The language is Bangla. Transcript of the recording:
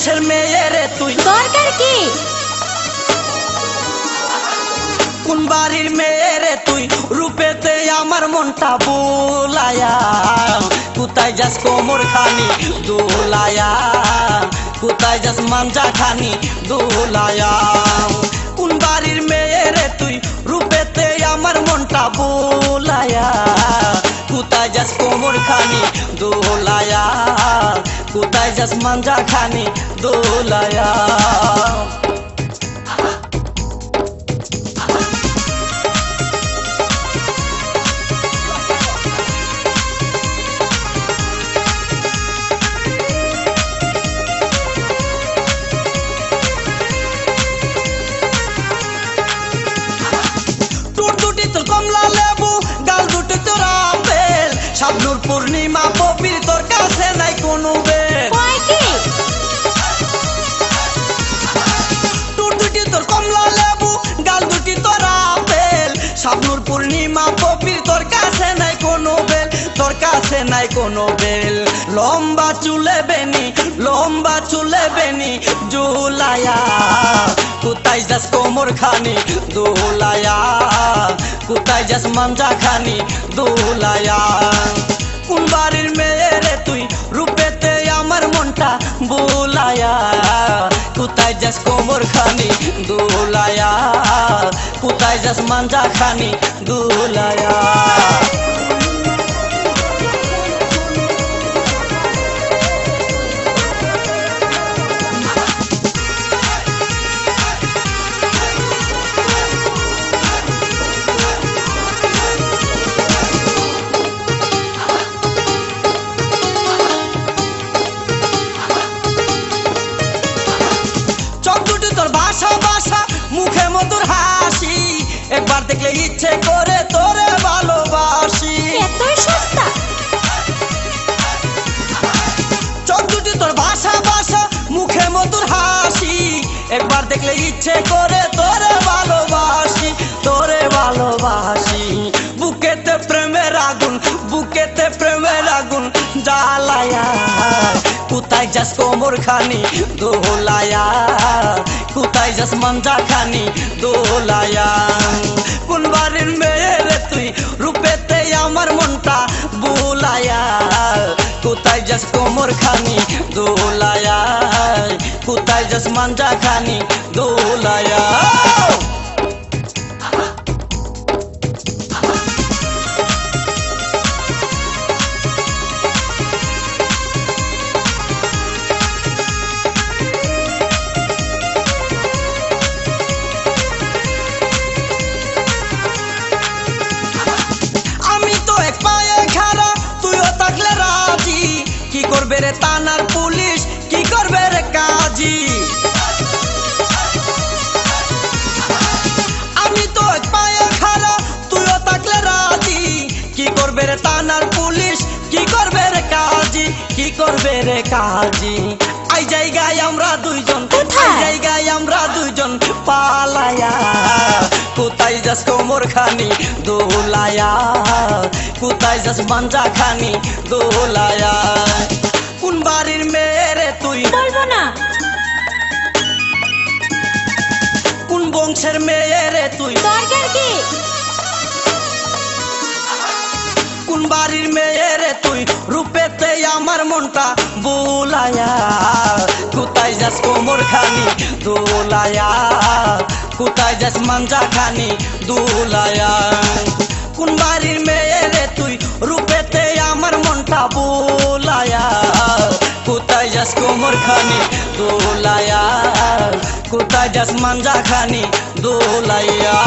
বংশের মেয়ে রে তুই দরকার কি কোন বাড়ির মেয়ে রে তুই রূপেতে আমার মনটা বুলায়া কোথায় যাস কোমর খানি দোলায়া কোথায় যাস মাঞ্জা খানি দোলায়া কোন বাড়ির মেয়ে রে তুই রূপেতে আমার মনটা বুলায়া কোথায় যাস কোমর খানি দোলায়া কোথায় যাস মাঞ্জা খানি দোলায়া কমলা লেবু গাল দুটি তোর আপেল শাবনূর পূর্ণিমা পবির তোর কাছে নাই কোনো বেল টুট দুটি তোর কমলা লেবু গাল দুটি তোর আপেল শাবনূর পূর্ণিমা পবির তোর কাছে নাই কোনো বেল তোর কাছে নাই কোনো বেল লম্বা চুলে বেনি জুলায়া কোথায় যাস কোমর খানি দোলায়া কোথায় যাস মাঞ্জা খানি দোলায়া কোন বাড়ির মেয়ে রে তুই রূপেতে আমার মনটা বোলায়া কোথায় যাস কোমর খানি দোলায়া কোথায় যাস মাঞ্জা খানি দোলায়া মুখে মধুর হাসি একবার দেখলে ইচ্ছে করে তোরে ভালোবাসি চোখ দুটি তোর ভাষা মুখে মধুর হাসি একবার দেখলে ইচ্ছে করে তোরে ভালোবাসি বুকেতে প্রেমের আগুন জ্বালায়া কোথায় যাস কোমর খানি দোলায়া কোথায় যাস মাঞ্জা খানি দোলায়া কোন বাড়ির মেয়ে রে তুই রূপেতে আমার মনটা বুলায়া কোথায় যাস কোমর খানি দোলায়া কোথায় যাস মাঞ্জা খানি দোলায়া কি করবে রে থানার পুলিশ কি করবে রে কাজী আমি তো এক পায়ে খাড়া তুইও থাকলে রাজি কি করবে রে থানার পুলিশ কি করবে রে কাজী এই জায়গায় আমরা দুইজন পালায়া কোথায় যাস কোমর খানি দোলায়া কোথায় যাস মাঞ্জা খানি দোলায়া কোন বাড়ির মেয়ে রে তুই বলবো না কোন বংশের মেয়ে রে তুই দরকার কি কোন বাড়ির মেয়ে রে তুই রূপেতে আমার মনটা বোলায়া কোথায় যাস কোমর খানি দোলায়া কোথায় যাস মাঞ্জা খানি দোলায়া কোন বাড়ির মেয়ে রে তুই রূপেতে আমার মনটা বোলায়া কোথায় যাস কোমর খানি দোলায়া কোথায় যাস মাঞ্জা খানি দোলায়া